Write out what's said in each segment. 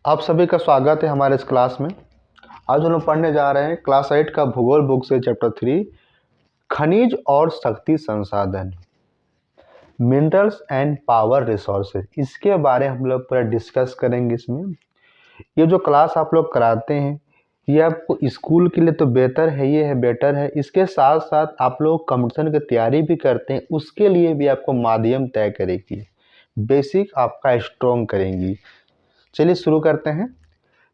आप सभी का स्वागत है हमारे इस क्लास में। आज हम लोग पढ़ने जा रहे हैं क्लास 8 का भूगोल बुक से चैप्टर 3 खनिज और शक्ति संसाधन, मिनरल्स एंड पावर रिसोर्सेज। इसके बारे में हम लोग पूरा डिस्कस करेंगे। इसमें ये जो क्लास आप लोग कराते हैं ये आपको स्कूल के लिए तो बेहतर है, ये है बेटर है। इसके साथ साथ आप लोग कंपटीशन की तैयारी भी करते हैं, उसके लिए भी आपको माध्यम तय करेगी, बेसिक आपका स्ट्रॉन्ग करेंगी। चलिए शुरू करते हैं।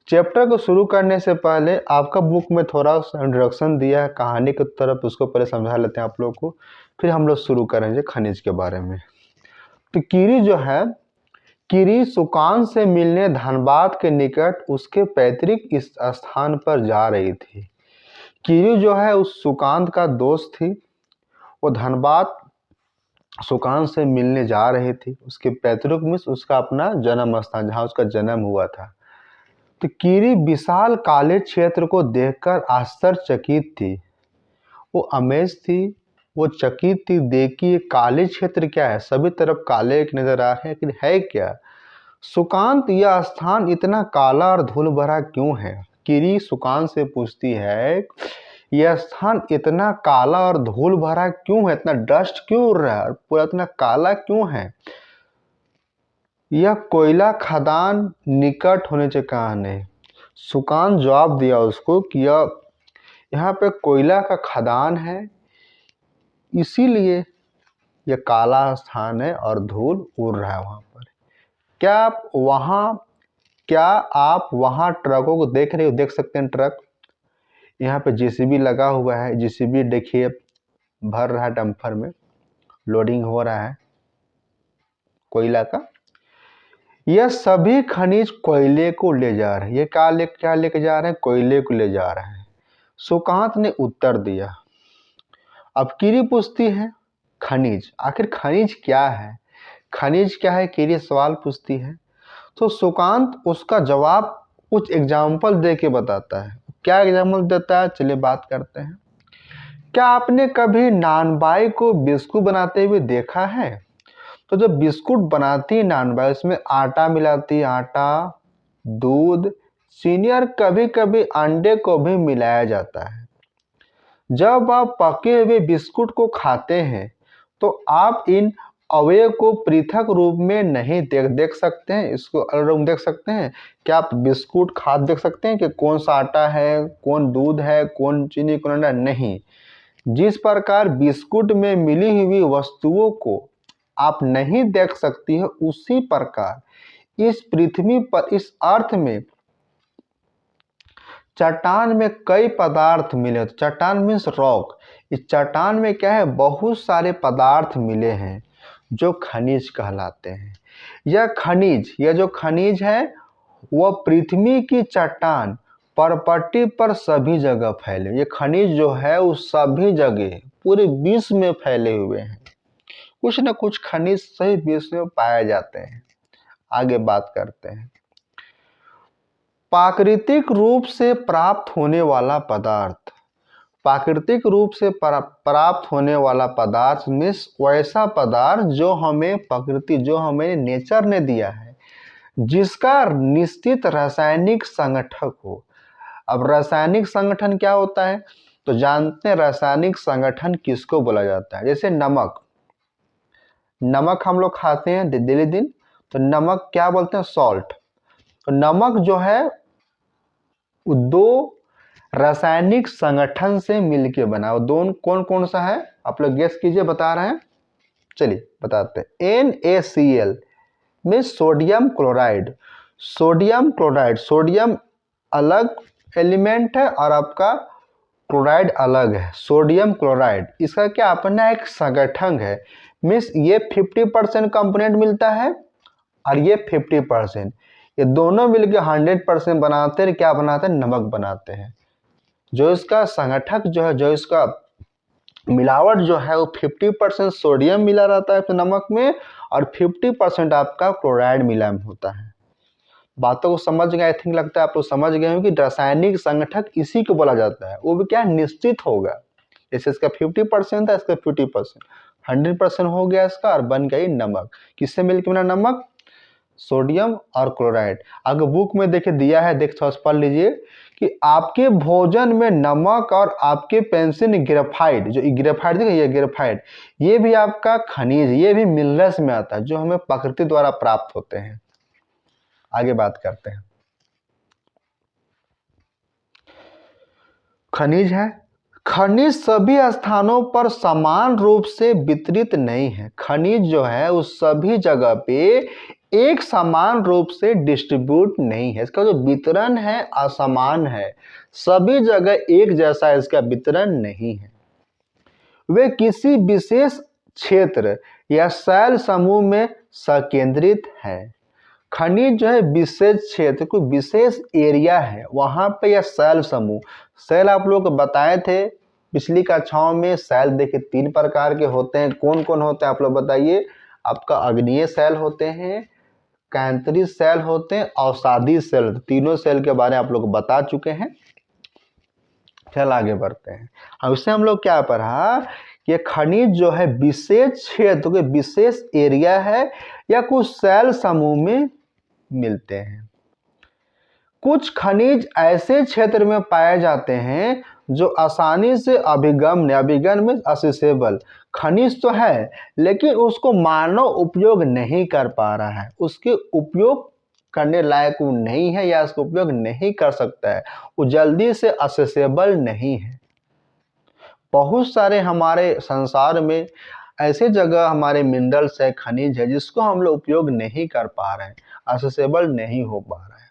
चैप्टर को शुरू करने से पहले आपका बुक में थोड़ा सा इंट्रोडक्शन दिया है कहानी की तरफ, उसको पहले समझा लेते हैं आप लोग को, फिर हम लोग शुरू करेंगे खनिज के बारे में। तो कीरी जो है, कीरी सुकान से मिलने धनबाद के निकट उसके पैतृक इस स्थान पर जा रही थी। कीरी जो है उस सुकांत का दोस्त थी, वो धनबाद सुकान से मिलने जा रही थी। उसके पैतृक में उसका अपना जन्म स्थान जहाँ उसका जन्म हुआ था। तो कीरी विशाल काले क्षेत्र को देखकर आश्चर्यचकित थी, वो अमेज थी, वो चकित थी। देखिए काले क्षेत्र क्या है, सभी तरफ काले नजर आ रहे हैं, लेकिन है क्या? सुकांत, यह स्थान इतना काला और धूल भरा क्यों है? कीरी सुकांत से पूछती है यह स्थान इतना काला और धूल भरा क्यों है, इतना डस्ट क्यों उड़ रहा है, पूरा इतना काला क्यों है? यह कोयला खदान निकट होने से कारण है। सुकान जवाब दिया उसको कि यहाँ पे कोयला का खदान है, इसीलिए यह काला स्थान है और धूल उड़ रहा है वहाँ पर। क्या आप वहाँ ट्रकों को देख रहे हो? देख सकते हैं ट्रक। यहाँ पे जेसीबी लगा हुआ है, जेसीबी देखिए भर रहा है, डंपर में लोडिंग हो रहा है कोयला का। यह सभी खनिज कोयले को ले जा रहे हैं। ये क्या लेके जा रहे हैं? कोयले को ले जा रहे हैं। सुकांत ने उत्तर दिया। अब कीरी पूछती है खनिज, आखिर खनिज क्या है? खनिज क्या है, कीरी सवाल पूछती है। तो सुकांत उसका जवाब कुछ एग्जाम्पल दे के बताता है। क्या एग्जाम्पल देता है, चलिए बात करते हैं। क्या आपने कभी नानबाई को बिस्कुट बनाते हुए देखा है? तो जब बिस्कुट बनाती है नानबाई, उसमें आटा मिलाती है, आटा, दूध, चीनी और कभी कभी अंडे को भी मिलाया जाता है। जब आप पके हुए बिस्कुट को खाते हैं तो आप इन अवयव को पृथक रूप में नहीं देख सकते हैं, इसको अलग रूप देख सकते हैं। क्या आप बिस्कुट खा देख सकते हैं कि कौन सा आटा है, कौन दूध है, कौन चीनी, कौन अंडा? नहीं। जिस प्रकार बिस्कुट में मिली हुई वस्तुओं को आप नहीं देख सकती है, उसी प्रकार इस पृथ्वी पर, इस अर्थ में चट्टान में कई पदार्थ मिले। चट्टान मीन्स रॉक। इस चट्टान में क्या है, बहुत सारे पदार्थ मिले हैं जो खनिज कहलाते हैं। यह जो खनिज है वह पृथ्वी की चट्टान परपट्टी पर सभी जगह फैले। ये खनिज जो है वो सभी जगह पूरे विश्व में फैले हुए हैं। कुछ न कुछ खनिज सही विश्व में पाए जाते हैं। आगे बात करते हैं। प्राकृतिक रूप से प्राप्त होने वाला पदार्थ। प्राकृतिक रूप से प्राप्त होने वाला पदार्थ में वैसा पदार्थ जो हमें नेचर ने दिया है, जिसका निश्चित रासायनिक संगठक हो। अब रासायनिक संगठन क्या होता है तो जानते हैं, रासायनिक संगठन किसको बोला जाता है? जैसे नमक हम लोग खाते हैं डेली दिन, तो नमक क्या बोलते हैं? सॉल्ट। तो नमक जो है दो रासायनिक संगठन से मिलके बना। दोनों कौन कौन सा है आप लोग गेस कीजिए, बता रहे हैं। चलिए बताते हैं। NaCl में सोडियम क्लोराइड। सोडियम अलग एलिमेंट है और आपका क्लोराइड अलग है। सोडियम क्लोराइड, इसका क्या अपना एक संगठन है। मीन्स ये 50% कंपोनेंट मिलता है और ये 50%, ये दोनों मिलकर 100% बनाते हैं। क्या बनाते हैं? नमक बनाते हैं। जो इसका संगठक जो है, जो इसका मिलावट जो है, वो 50% सोडियम मिला रहता है तो नमक में, और 50% आपका क्लोराइड मिला होता है। बातों को समझ गए? आई थिंक लगता है आप लोग समझ गए हो कि रासायनिक संगठक इसी को बोला जाता है। वो भी क्या निश्चित होगा, जैसे इसका 50% था, इसका 50%, 100% हो गया इसका और बन गई नमक। किससे मिलकर बना नमक? सोडियम और क्लोराइड। अगर बुक में देखिए दिया है, देख थोड़ा पढ़ लीजिए कि आपके भोजन में नमक और आपके पेंसिल ग्रेफाइट, जो ग्रेफाइट देखिए ये ग्रेफाइट, ये भी आपका खनिज, ये भी मिनरल्स में आता है जो हमें प्रकृति द्वारा प्राप्त होते हैं। आगे बात करते हैं। खनिज है, खनिज सभी स्थानों पर समान रूप से वितरित नहीं है। खनिज जो है उस सभी जगह पे एक समान रूप से डिस्ट्रीब्यूट नहीं है, इसका जो वितरण है असमान है, सभी जगह एक जैसा इसका वितरण नहीं है। वे किसी विशेष क्षेत्र या शैल समूह में संकेंद्रित है। खनिज जो है विशेष क्षेत्र, कोई विशेष एरिया है वहां पे, या शैल समूह, शैल आप लोग को बताए थे पिछली कक्षाओं में। शैल देखिए 3 प्रकार के होते हैं, कौन कौन होते हैं आप लोग बताइए। आपका अग्नीय शैल होते हैं, कैंतरी शैल होते हैं, अवसादी शैल। तीनों शैल के बारे में आप लोग बता चुके हैं। चल आगे बढ़ते हैं। अब इससे हम लोग क्या पढ़ा कि खनिज जो है विशेष क्षेत्र के विशेष एरिया है या कुछ शैल समूह में मिलते हैं। कुछ खनिज ऐसे क्षेत्र में पाए जाते हैं जो आसानी से अभिगम्य, अभिगम्य में असेसेबल, खनिज तो है लेकिन उसको मानव उपयोग नहीं कर पा रहा है, उसके उपयोग करने लायक वो नहीं है या उसका उपयोग नहीं कर सकता है, वो जल्दी से असेसेबल नहीं है। बहुत सारे हमारे संसार में ऐसे जगह हमारे मिनरल्स है, खनिज है जिसको हम लोग उपयोग नहीं कर पा रहे हैं, असेसेबल नहीं हो पा रहा है।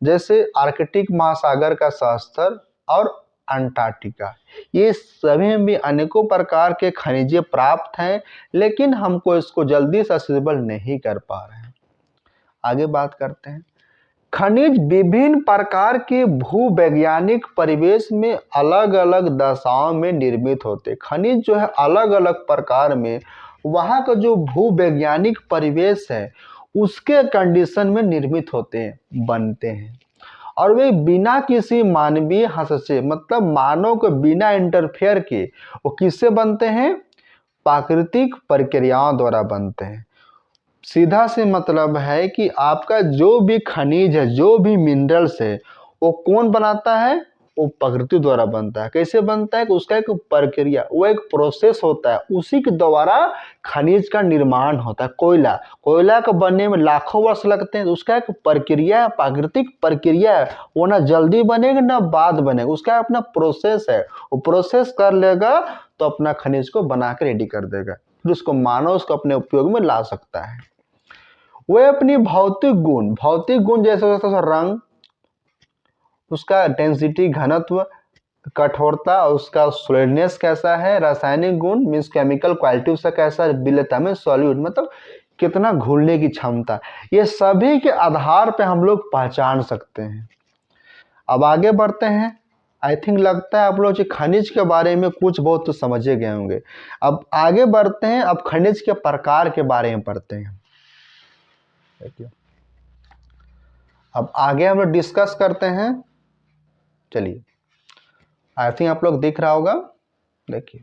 जैसे आर्कटिक महासागर का सहस्तर और अंटार्कटिका, ये सभी में भी अनेकों प्रकार के खनिज प्राप्त हैं लेकिन हमको इसको जल्दी से असेसेबल नहीं कर पा रहे हैं। आगे बात करते हैं। खनिज विभिन्न प्रकार के भूवैज्ञानिक परिवेश में अलग अलग दशाओं में निर्मित होते हैं। खनिज जो है अलग अलग प्रकार में वहाँ का जो भूवैज्ञानिक परिवेश है उसके कंडीशन में निर्मित होते हैं, बनते हैं, और वे बिना किसी मानवीय हस्तक्षेप, मतलब मानव को बिना इंटरफेयर के, वो किससे बनते हैं? प्राकृतिक प्रक्रियाओं द्वारा बनते हैं। सीधा से मतलब है कि आपका जो भी खनिज है, जो भी मिनरल्स है, वो कौन बनाता है? वो प्रकृति द्वारा बनता है। कैसे बनता है? कि उसका एक प्रक्रिया, वो एक प्रोसेस होता है, उसी के द्वारा खनिज का निर्माण होता है। कोयला, कोयला को बनने में लाखों वर्ष लगते हैं, तो उसका एक प्रक्रिया, प्राकृतिक प्रक्रिया है, वो ना जल्दी बनेगा ना बाद बनेगा, उसका अपना प्रोसेस है। वो प्रोसेस कर लेगा तो अपना खनिज को बना के रेडी कर देगा, फिर उसको मानव उसको अपने उपयोग में ला सकता है। वह अपनी भौतिक गुण जैसे रंग, उसका डेंसिटी, घनत्व, कठोरता, उसका सॉलिडनेस कैसा है, रासायनिक गुण मीन्स केमिकल क्वालिटी उसका कैसा है, विलेयता में सॉल्यूट मतलब कितना घुलने की क्षमता, ये सभी के आधार पे हम लोग पहचान सकते हैं। अब आगे बढ़ते हैं। आई थिंक लगता है आप लोग खनिज के बारे में कुछ बहुत तो समझे गए होंगे। अब आगे बढ़ते हैं, अब खनिज के प्रकार के बारे में पढ़ते हैं। देखिए अब आगे हम लोग डिस्कस करते हैं। चलिए, आई थिंक आप लोग दिख रहा होगा, देखिए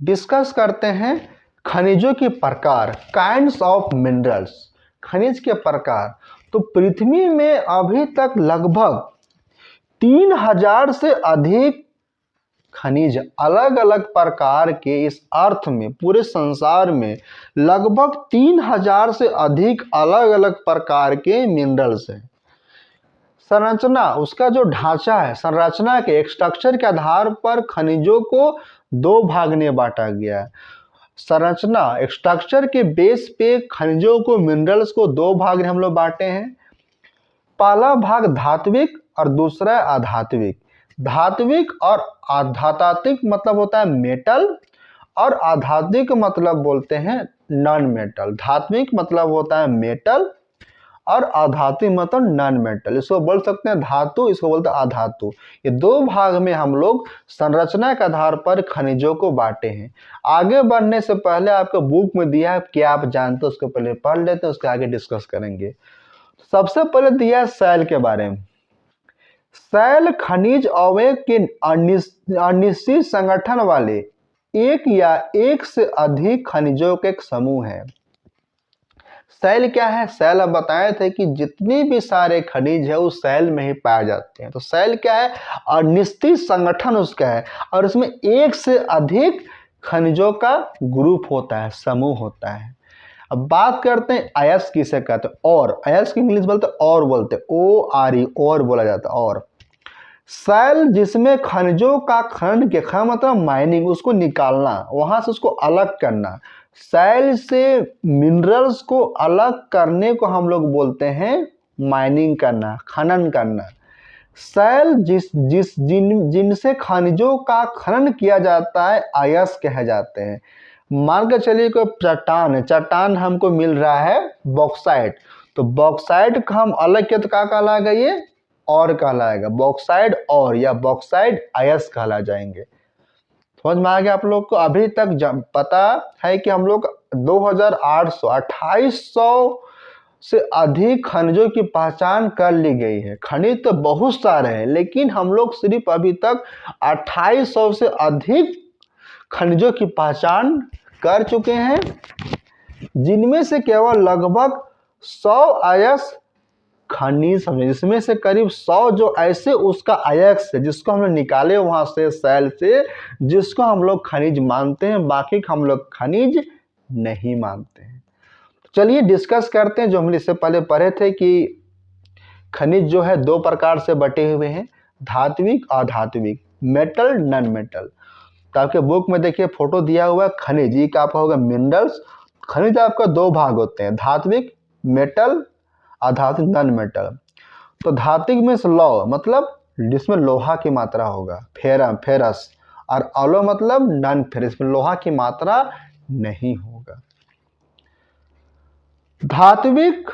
डिस्कस करते हैं खनिजों के प्रकार, काइंड्स ऑफ मिनरल्स। खनिज के प्रकार, तो पृथ्वी में अभी तक लगभग 3000 से अधिक खनिज, अलग अलग प्रकार के, इस अर्थ में पूरे संसार में लगभग 3000 से अधिक अलग अलग प्रकार के मिनरल्स हैं। संरचना, उसका जो ढांचा है, संरचना के एक स्ट्रक्चर के आधार पर खनिजों को 2 भाग में बांटा गया है। संरचना, एक स्ट्रक्चर के बेस पे खनिजों को, मिनरल्स को 2 भाग में हम लोग बांटे हैं। पहला भाग धात्विक और दूसरा अधात्विक। धात्विक और अधात्विक मतलब होता है मेटल, और आध्यात्मिक मतलब बोलते हैं नॉन मेटल। धात्विक मतलब होता है मेटल और आध्यात्मिक मतलब नॉन मेटल। इसको बोल सकते हैं धातु, इसको बोलते हैं अधातु। ये 2 भाग में हम लोग संरचना के आधार पर खनिजों को बांटे हैं। आगे बढ़ने से पहले आपको बुक में दिया है, क्या आप जानते हो, उसको पहले पढ़ लेते हैं, उसके आगे डिस्कस करेंगे। सबसे पहले दिया है शैल के बारे में। शैल खनिज अवयव के अनिश्चित संगठन वाले एक या एक से अधिक खनिजों के एक समूह है। सेल क्या है? सेल अब बताए थे कि जितने भी सारे खनिज है उस सेल में ही पाए जाते हैं। तो सेल क्या है? और निश्चित संगठन उसका है और उसमें एक से अधिक खनिजों का ग्रुप होता है, समूह होता है। अब बात करते हैं अयस्क किसे कहते हैं? और अयस्क इंग्लिश बोलते हैं और बोलते हैं, ORE, और बोला जाता है। और सेल जिसमें खनिजों का खनन के, खनन मतलब माइनिंग, उसको निकालना, वहां से उसको अलग करना, सेल से मिनरल्स को अलग करने को हम लोग बोलते हैं माइनिंग करना, खनन करना। सेल जिनसे खनिजों का खनन किया जाता है अयस्क कहे जाते हैं। मान के चलिए कोई चट्टान है, चट्टान हमको मिल रहा है बॉक्साइट, तो बॉक्साइट का हम अलग किया तो क्या कहलाएगा? ये और कहलाएगा, बॉक्साइड और या बॉक्साइड अयस्क कहला जाएंगे। समझ में आ गया आप लोग को? अभी तक पता है कि हम लोग 2800 से अधिक खनिजों की पहचान कर ली गई है। खनिज तो बहुत सारे हैं लेकिन हम लोग सिर्फ अभी तक 2800 से अधिक खनिजों की पहचान कर चुके हैं, जिनमें से केवल लगभग 100 अयस्क खनिज समझे, जिसमें से करीब 100 जो ऐसे उसका अयस्क है जिसको हमने निकाले वहां से सेल से, जिसको हम लोग खनिज मानते हैं, बाकी हम लोग खनिज नहीं मानते हैं। चलिए डिस्कस करते हैं जो हम इससे पहले पढ़े थे कि खनिज जो है दो प्रकार से बटे हुए हैं, धात्विक और अधात्विक, मेटल नॉन मेटल। तो आपके बुक में देखिए फोटो दिया हुआ है खनिज, ये क्या आपका होगा? मिनरल्स। खनिज आपका दो भाग होते हैं, धात्विक मेटल, अधात्विक नॉन मेटल। तो धात्विक में लौ मतलब जिसमें लोहा की मात्रा होगा, फेरस, और अलो मतलब नॉन फेरस, में लोहा की मात्रा नहीं होगा। धात्विक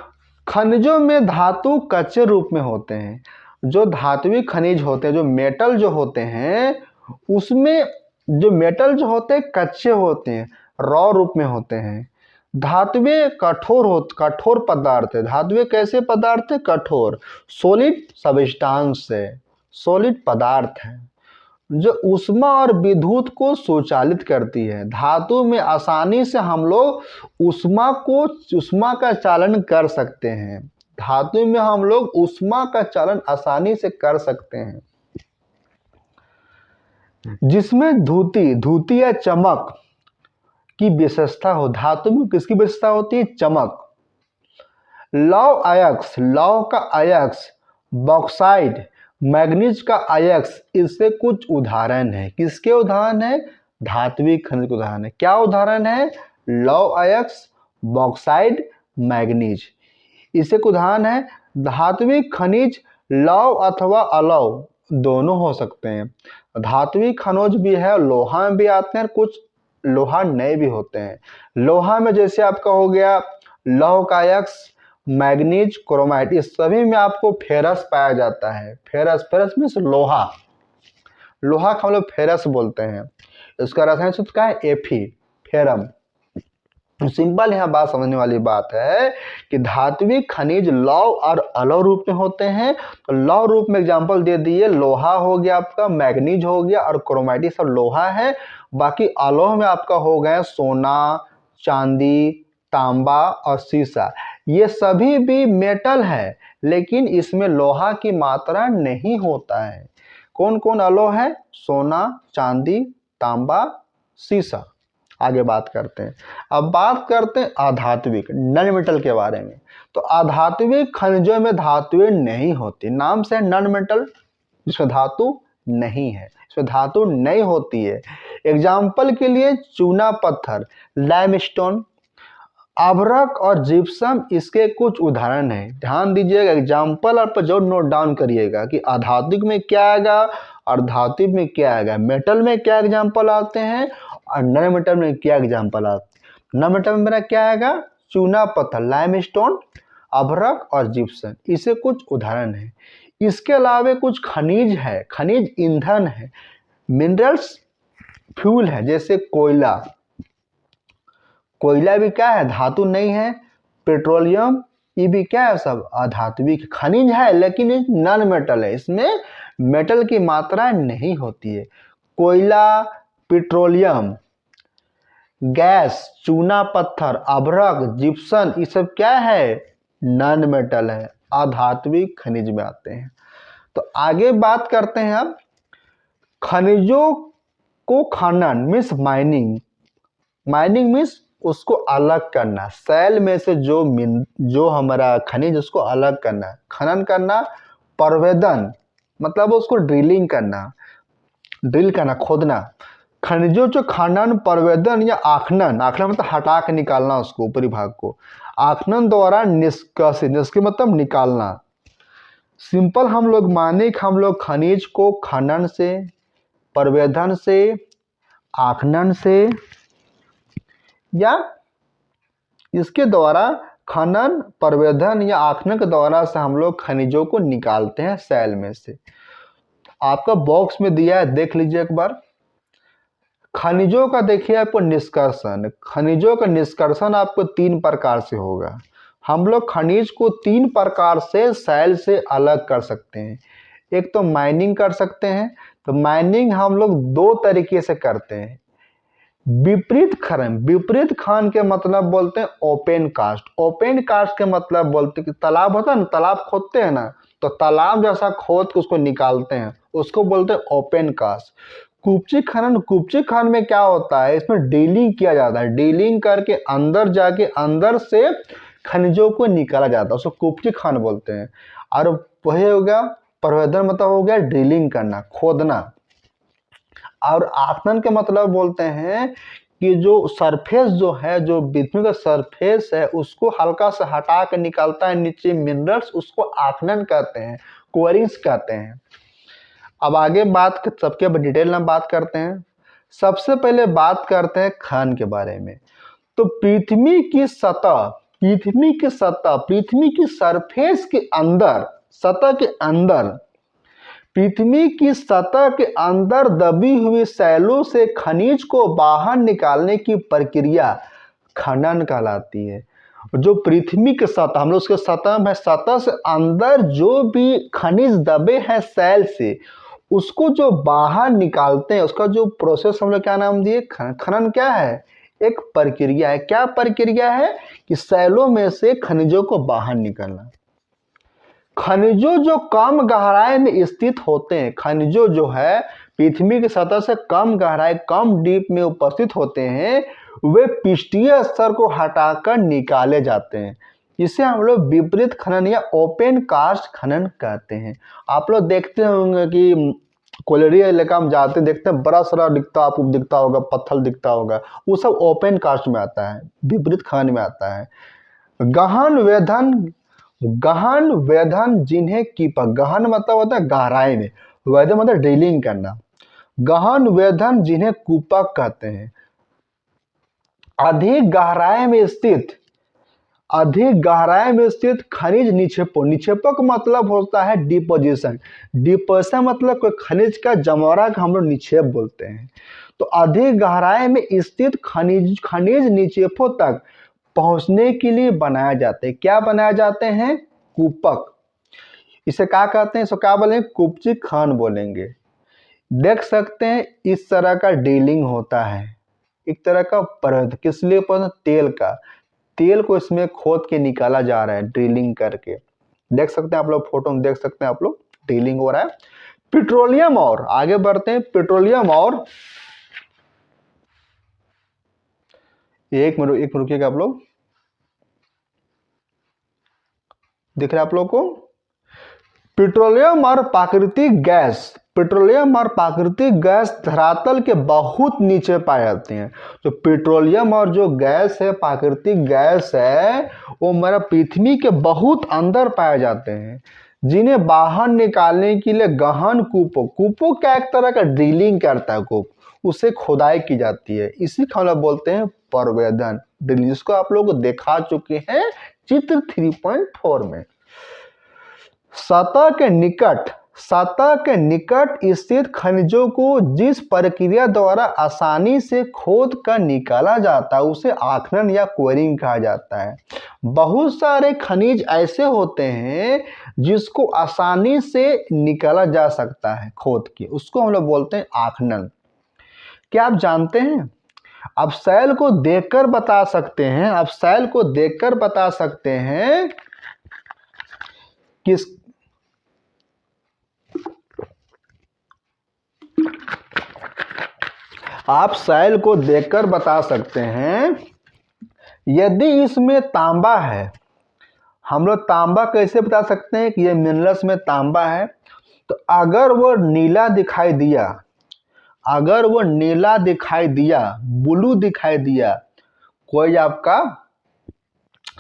खनिजों में धातु कच्चे रूप में होते हैं। जो धात्विक खनिज होते हैं, जो मेटल जो होते हैं, उसमें जो मेटल जो होते हैं कच्चे होते हैं, रॉ रूप में होते हैं। धातुएं कठोर पदार्थ है। धातुएं कैसे पदार्थ है? कठोर, सॉलिड सब्सटेंस है, सॉलिड पदार्थ है जो ऊष्मा और विद्युत को संचालित करती है। धातु में आसानी से हम लोग ऊष्मा का चालन कर सकते हैं। धातु में हम लोग ऊष्मा का चालन आसानी से कर सकते हैं। जिसमें धूति या चमक की विशेषता हो। धातु में किसकी विशेषता होती है? चमक। लौह का अयस्क, बॉक्साइट, मैग्नीज का अयस्क, इससे कुछ उदाहरण है। किसके उदाहरण है? धात्विक खनिज के उदाहरण है। क्या उदाहरण है? लौह अयस्क, बॉक्साइट, मैग्नीज, इससे उदाहरण है। धात्विक खनिज लौह अथवा अलौह दोनों हो सकते हैं। धात्विक खनिज भी है, लोहा में भी आते हैं, कुछ लोहा नए भी होते हैं। लोहा में जैसे आपका हो गया लौह का अयस्क, मैग्नीज, क्रोमाइट, इस सभी में आपको फेरस पाया जाता है। फेरस मीन्स लोहा, लोहा को हम लोग फेरस बोलते हैं। इसका रासायनिक सूत्र क्या है? Fe, ferrum. सिंपल यहाँ बात समझने वाली बात है कि धात्विक खनिज लौह और अलौह रूप में होते हैं। तो लौह रूप में एग्जांपल दे दिए, लोहा हो गया आपका, मैग्नीज हो गया और क्रोमाइट, सब लोहा है। बाकी अलौह में आपका हो गया सोना, चांदी, तांबा और सीसा, ये सभी भी मेटल है लेकिन इसमें लोहा की मात्रा नहीं होता है। कौन कौन अलौह है? सोना, चांदी, तांबा, सीसा। आगे बात करते हैं। अब बात करते हैं अधात्विक नॉन मेटल के बारे में। तो अधात्विक खनिजों में धातुएं नहीं होती, नाम से नॉन मेटल, जिसमें धातु नहीं है, इसमें धातु नहीं होती है। एग्जाम्पल के लिए चूना पत्थर, लाइमस्टोन, अभ्रक और जिप्सम इसके कुछ उदाहरण हैं। ध्यान दीजिएगा, एग्जाम्पल आप जो नोट डाउन करिएगा कि अधात्विक में क्या आएगा और धात्विक में क्या आएगा, मेटल में क्या एग्जाम्पल आते हैं और नॉन मेटल में क्या एग्जाम्पल आते हैं। नॉन मेटल में मेरा क्या आएगा? चूना पत्थर, लाइमस्टोन, अभ्रक और जिप्सम, इसे कुछ उदाहरण है। इसके अलावा कुछ खनिज है, खनिज ईंधन है, मिनरल्स फ्यूल है, जैसे कोयला। कोयला भी क्या है? धातु नहीं है। पेट्रोलियम, ये भी क्या है? सब अधात्विक खनिज है लेकिन ये नॉन मेटल है, इसमें मेटल की मात्रा नहीं होती है। कोयला, पेट्रोलियम, गैस, चूना पत्थर, अभ्रक, जिप्सम, ये सब क्या है? नॉन मेटल है, अधात्विक खनिज में आते हैं। तो आगे बात करते हैं अब खनिजों को खनन मीन्स माइनिंग। माइनिंग मीन्स उसको अलग करना, सेल में से जो हमारा खनिज उसको अलग करना। खनन करना, परवेदन मतलब उसको ड्रिलिंग करना, ड्रिल करना, खोदना। खनिजों जो खनन, परवेदन या आखनन, आखनन मतलब हटा के निकालना उसको ऊपरी भाग को, आखनन द्वारा निष्कासित, निष्कासित मतलब निकालना। सिंपल हम लोग माने कि हम लोग खनिज को खनन से, परवेदन से, आखनन से या इसके द्वारा खनन, परवेदन या आखनन के द्वारा से हम लोग खनिजों को निकालते हैं सेल में से। आपका बॉक्स में दिया है, देख लीजिए एक बार। खनिजों का देखिए आपको निष्कर्षण, खनिजों का निष्कर्षण आपको 3 प्रकार से होगा। हम लोग खनिज को 3 प्रकार से सेल से अलग कर सकते हैं। एक तो माइनिंग कर सकते हैं, तो माइनिंग हम लोग 2 तरीके से करते हैं। विपरीत खनन, विपरीत खनन के मतलब बोलते हैं ओपन कास्ट। ओपन कास्ट के मतलब बोलते हैं कि तालाब होता है ना, तालाब खोदते हैं ना, तो तालाब जैसा खोद के उसको निकालते हैं, उसको बोलते हैं ओपन कास्ट। कूपची खनन, कूपची खनन में क्या होता है, इसमें ड्रिलिंग किया जाता है, ड्रिलिंग करके अंदर जाके अंदर से खनिजों को निकाला जाता है, उसको कूपची खनन बोलते हैं। और वही हो गया परवेदन, मतलब हो गया ड्रिलिंग करना, खोदना। और आखनन के मतलब बोलते हैं कि जो सरफेस जो है, जो पृथ्वी का सरफेस है, उसको हल्का सा हटा के निकालता है नीचे मिनरल्स, उसको आखनन कहते हैं, कोरिंग्स कहते हैं। अब आगे बात सबके डिटेल में बात करते हैं। सबसे पहले बात करते हैं खनन के बारे में। तो पृथ्वी की सतह, पृथ्वी की सतह, पृथ्वी की सरफेस के अंदर, सतह के अंदर, पृथ्वी की सतह के अंदर दबी हुई शैलों से खनिज को बाहर निकालने की प्रक्रिया खनन कहलाती है। जो पृथ्वी की सतह, हम लोग उसके सतह में, सतह से अंदर जो भी खनिज दबे हैं शैल से, उसको जो बाहर निकालते हैं, उसका जो प्रोसेस हम लोग क्या नाम दिए? खनन क्या है? एक प्रक्रिया है। क्या प्रक्रिया है? कि शैलों में से खनिजों को बाहर निकालना। खनिजों जो कम गहराई में स्थित होते हैं, खनिजों जो है पृथ्वी की सतह से कम गहराई, कम डीप में उपस्थित होते हैं, वे पृष्ठीय स्तर को हटाकर निकाले जाते हैं। इसे हम लोग विपरीत खनन या ओपन कास्ट खनन कहते हैं। आप लोग देखते होंगे कि कोलेरिया इलाका में जाते देखते हैं, बड़ा सारा आपको दिखता होगा, पत्थर दिखता होगा, वो सब ओपन कास्ट में आता है, विपरीत खनन में आता है। गहन वेधन, गहन वेधन जिन्हें कीपक, गहन मतलब होता है गहराई में, वेधन मतलब ड्रिलिंग करना। गहन वेधन जिन्हें कूपक कहते हैं, अधिक गहराई में स्थित, अधिक गहराई में स्थित खनिज निक्षेपों। निक्षेपक मतलब होता है डिपोजिशन, डिपोजिशन मतलब कोई खनिज का जमौरा का हम लोग निक्षेप बोलते हैं। तो अधिक गहराई में स्थित खनिज, खनिज निक्षेपों तक पहुंचने के लिए बनाए जाते हैं। क्या बनाए जाते हैं? कूपक। इसे क्या कहते हैं? इसको क्या बोलेंगे? कूपची खनन बोलेंगे। देख सकते हैं इस तरह का डीलिंग होता है, एक तरह का परत, किस लिए परत? तेल का, तेल को इसमें खोद के निकाला जा रहा है ड्रिलिंग करके। देख सकते हैं आप लोग, फोटो में देख सकते हैं आप लोग, ड्रिलिंग हो रहा है। पेट्रोलियम, और आगे बढ़ते हैं। पेट्रोलियम और एक मिनट रुकिएगा आप लोग, दिख रहा है आप लोग को? पेट्रोलियम और प्राकृतिक गैस, पेट्रोलियम और प्राकृतिक गैस धरातल के बहुत नीचे पाए जाते हैं। तो पेट्रोलियम और जो गैस है, प्राकृतिक गैस है, वो हमारा पृथ्वी के बहुत अंदर पाए जाते हैं, जिन्हें बाहर निकालने के लिए गहन कूपों, कूपों क्या एक तरह का ड्रिलिंग करता है कूप, उससे खुदाई की जाती है, इसी को हम लोग बोलते हैं परवेदन ड्रिलिंग, जिसको आप लोग देखा चुके हैं चित्र 3.4 में। सतह के निकट, सतह के निकट स्थित खनिजों को जिस प्रक्रिया द्वारा आसानी से खोद कर निकाला जाता है, उसे आखनन या कोरिंग कहा जाता है। बहुत सारे खनिज ऐसे होते हैं जिसको आसानी से निकाला जा सकता है खोद के, उसको हम लोग बोलते हैं आखनन। क्या आप जानते हैं आप सेल को देखकर बता सकते हैं, आप सेल को देखकर बता सकते हैं किस आप सेल को देखकर बता सकते हैं यदि इसमें तांबा है। हम लोग तांबा कैसे बता सकते हैं कि ये मिनरल्स में तांबा है? तो अगर वो नीला दिखाई दिया, अगर वो नीला दिखाई दिया, ब्लू दिखाई दिया कोई आपका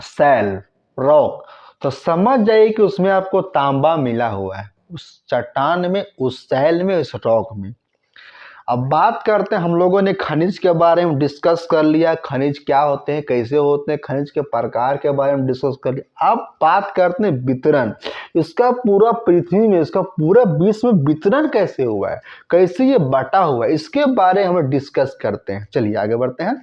सेल रॉक, तो समझ जाइए कि उसमें आपको तांबा मिला हुआ है, उस चट्टान में, उस सेल में, उस रॉक में। अब बात करते हैं, हम लोगों ने खनिज के बारे में डिस्कस कर लिया, खनिज क्या होते हैं, कैसे होते हैं, खनिज के प्रकार के बारे में डिस्कस कर लिया। अब बात करते हैं वितरण, इसका पूरा पृथ्वी में, इसका पूरा विश्व में वितरण कैसे हुआ है, कैसे ये बटा हुआ है, इसके बारे में हम डिस्कस करते हैं। चलिए आगे बढ़ते हैं।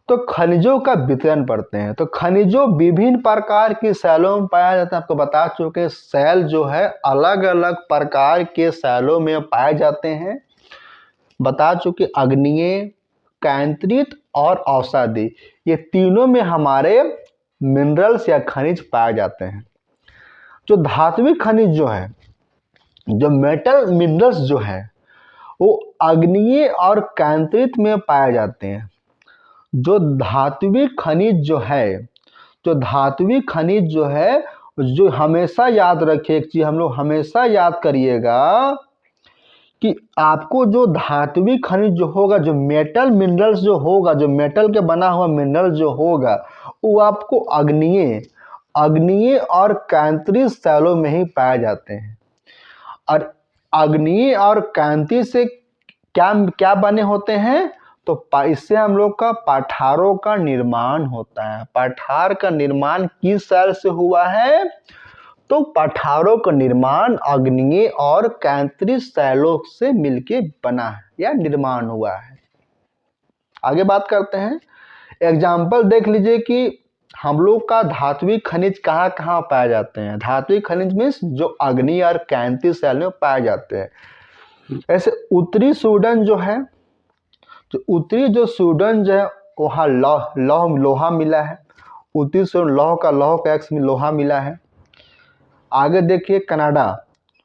तो खनिजों का वितरण पढ़ते हैं। तो खनिजों विभिन्न प्रकार की सेलों में पाया जाता है। आपको बता चुके हैं सेल जो है अलग अलग प्रकार के सेलों में पाए जाते हैं। बता चुके अग्नीय, कैंद्रित और औषधि, ये तीनों में हमारे मिनरल्स या खनिज पाए जाते हैं। जो धात्विक खनिज जो है, जो मेटल मिनरल्स जो है, वो अग्नीय और कैंद्रित में पाए जाते हैं। जो धात्विक खनिज जो है, जो धात्विक खनिज जो है, जो हमेशा याद रखिए एक चीज हम लोग हमेशा याद करिएगा कि आपको जो धात्विक खनिज जो होगा, जो मेटल मिनरल्स जो होगा, जो मेटल के बना हुआ मिनरल जो होगा, वो आपको अग्नीय और कैंद्रित सेलों में ही पाए जाते हैं। और अग्नीय और कैंद्रित से क्या क्या बने होते हैं? तो इससे हम लोग का पठारों का निर्माण होता है। पठार का निर्माण किस सेल से हुआ है? तो पठारों का निर्माण अग्नीय और कैंद्रित सेलों से मिलके बना है या निर्माण हुआ है। आगे बात करते हैं। एग्जाम्पल देख लीजिए कि हम लोग का धात्विक खनिज कहाँ कहाँ पाए जाते हैं। धात्विक खनिज मीन्स जो अग्नि और कैंद्रित सेल में पाए जाते हैं। ऐसे उत्तरी सूडन जो है, तो उत्तरी जो सूडन जो है वहाँ लोहा मिला है। उत्तरी सूडन लौह का एक्स में लोहा मिला है। आगे देखिए कनाडा,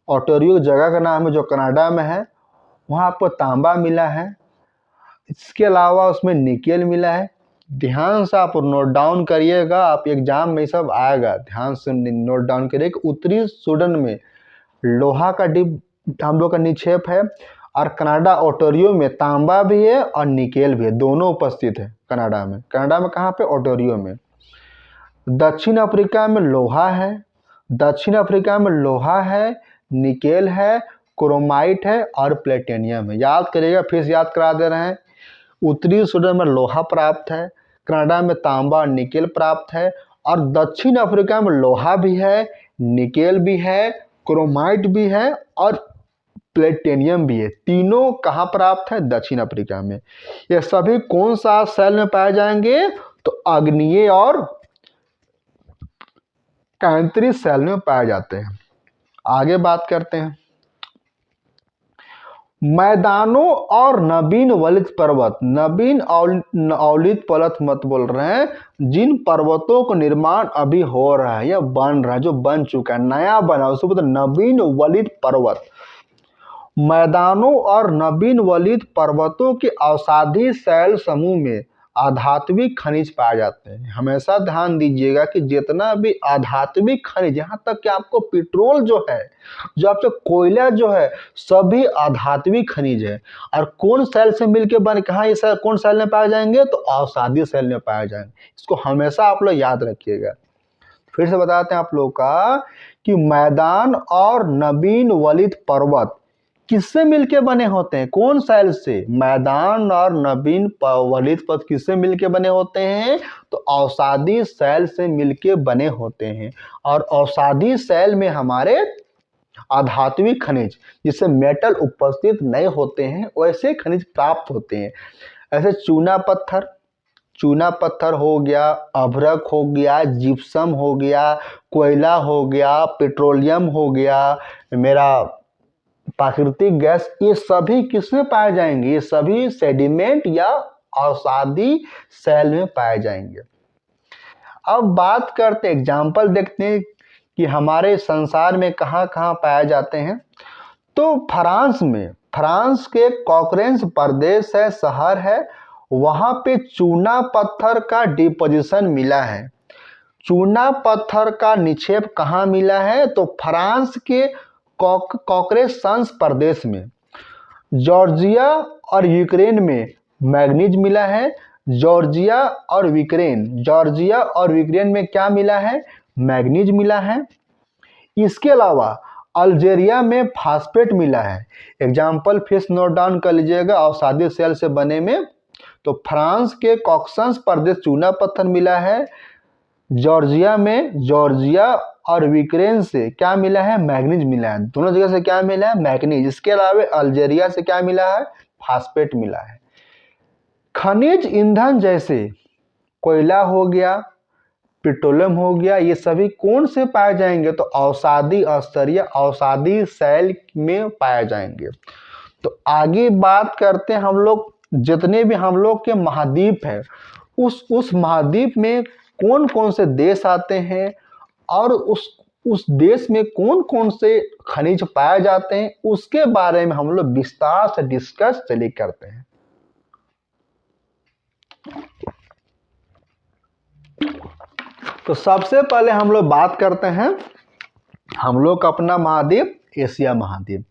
ओंटारियो जगह का नाम है जो कनाडा में है, वहाँ आपको तांबा मिला है। इसके अलावा उसमें निकेल मिला है। ध्यान से आप नोट डाउन करिएगा, आप एग्जाम में सब आएगा, ध्यान से नोट डाउन करिए कि उत्तरी सूडन में लोहा का डिप हम लोग का निक्षेप है, और कनाडा ओंटारियो में तांबा भी है और निकेल भी है, दोनों उपस्थित है कनाडा में। कनाडा में कहाँ पे? ओंटारियो में। दक्षिण अफ्रीका में लोहा है, दक्षिण अफ्रीका में लोहा है, निकेल है, क्रोमाइट है और प्लेटिनियम है। याद करिएगा, फिर से याद करा दे रहे हैं। उत्तरी सूडन में लोहा प्राप्त है, कनाडा में तांबा और निकेल प्राप्त है, और दक्षिण अफ्रीका में लोहा भी है, निकेल भी है, क्रोमाइट भी है और प्लेटिनियम भी है। तीनों कहाँ प्राप्त है? दक्षिण अफ्रीका में। ये सभी कौन सा सेल में पाए जाएंगे? तो अग्नीय और कैंद्रित सेल में पाए जाते हैं। आगे बात करते हैं। मैदानों और नवीन वलित पर्वत, नवीन अवलित पर्वत मत बोल रहे हैं, जिन पर्वतों का निर्माण अभी हो रहा है या बन रहा है, जो बन चुका है, नया बना, उसको बोलते नवीन वलित पर्वत। मैदानों और नवीन वलित पर्वतों के औषधि सेल समूह में आधात्मिक खनिज पाए जाते हैं। हमेशा ध्यान दीजिएगा कि जितना भी आधात्मिक खनिज, यहाँ तक कि आपको पेट्रोल जो है, जो आपका कोयला जो है, सभी आधात्मिक खनिज है। और कौन सेल से मिलकर बने, कहाँ ये सेल कौन सेल में पाए जाएंगे? तो औषधि सेल में पाए जाएंगे। इसको हमेशा आप लोग याद रखिएगा। फिर से बताते हैं आप लोग का कि मैदान और नवीन वलित पर्वत किससे मिलके बने होते हैं? कौन सेल से? मैदान और नवीन वलित पर्वत किससे मिलके बने होते हैं? तो औषधि सेल से मिलके बने होते हैं। और औषधि सेल में हमारे आधात्मिक खनिज, जिससे मेटल उपस्थित नहीं होते हैं, वैसे खनिज प्राप्त होते हैं। ऐसे चूना पत्थर हो गया, अभ्रक हो गया, जिप्सम हो गया, कोयला हो गया, पेट्रोलियम हो गया, मेरा प्राकृतिक गैस, ये सभी किसमें पाए जाएंगे? ये सभी सेडिमेंट या औषधि सेल में पाए जाएंगे। अब बात करते एग्जाम्पल देखते हैं कि हमारे संसार में कहाँ कहाँ पाए जाते हैं। तो फ्रांस के कॉकरेंस प्रदेश है, शहर है, वहाँ पे चूना पत्थर का डिपोजिशन मिला है। चूना पत्थर का निक्षेप कहाँ मिला है? तो फ्रांस के कॉकरेंस प्रदेश में। जॉर्जिया और यूक्रेन में मैग्नीज मिला है। जॉर्जिया और यूक्रेन में क्या मिला है? मैग्नीज मिला है। इसके अलावा अल्जीरिया में फास्फेट मिला है। एग्जाम्पल फिर नोट डाउन कर लीजिएगा औषधि सेल से बने में। तो फ्रांस के कॉकरेंस प्रदेश चूना पत्थर मिला है। जॉर्जिया और यूक्रेन से क्या मिला है? मैग्नीज मिला है। दोनों जगह से क्या मिला है? मैग्नीज। इसके अलावा अल्जीरिया से क्या मिला है? फास्फेट मिला है। खनिज ईंधन जैसे कोयला हो गया, पेट्रोलियम हो गया, ये सभी कौन से पाए जाएंगे? तो औषधि सेल में पाए जाएंगे। तो आगे बात करते हैं हम लोग जितने भी हम लोग के महाद्वीप है, उस महाद्वीप में कौन कौन से देश आते हैं और उस देश में कौन कौन से खनिज पाए जाते हैं, उसके बारे में हम लोग विस्तार से डिस्कस चलिए करते हैं। तो सबसे पहले हम लोग बात करते हैं हम लोग का अपना महाद्वीप एशिया महाद्वीप।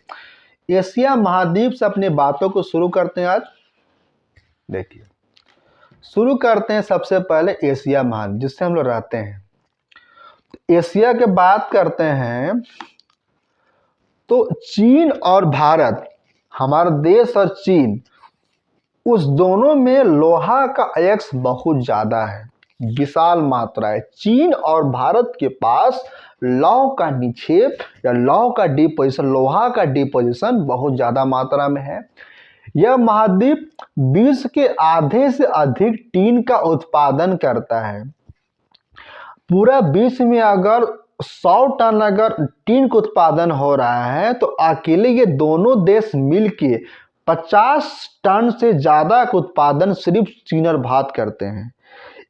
एशिया महाद्वीप से अपनी बातों को शुरू करते हैं। आज देखिए शुरू करते हैं सबसे पहले एशिया महाद्वीप जिससे हम लोग रहते हैं। एशिया के बात करते हैं तो चीन और भारत, हमारा देश और चीन, उस दोनों में लोहा का अयस्क बहुत ज्यादा है, विशाल मात्रा है। चीन और भारत के पास लौह का निक्षेप या लोहा का डिपोजिशन बहुत ज्यादा मात्रा में है। यह महाद्वीप विश्व के आधे से अधिक टीन का उत्पादन करता है। पूरा विश्व में अगर 100 टन अगर टीन का उत्पादन हो रहा है तो अकेले ये दोनों देश मिलके 50 टन से ज्यादा का उत्पादन सिर्फ चीन और भारत करते हैं।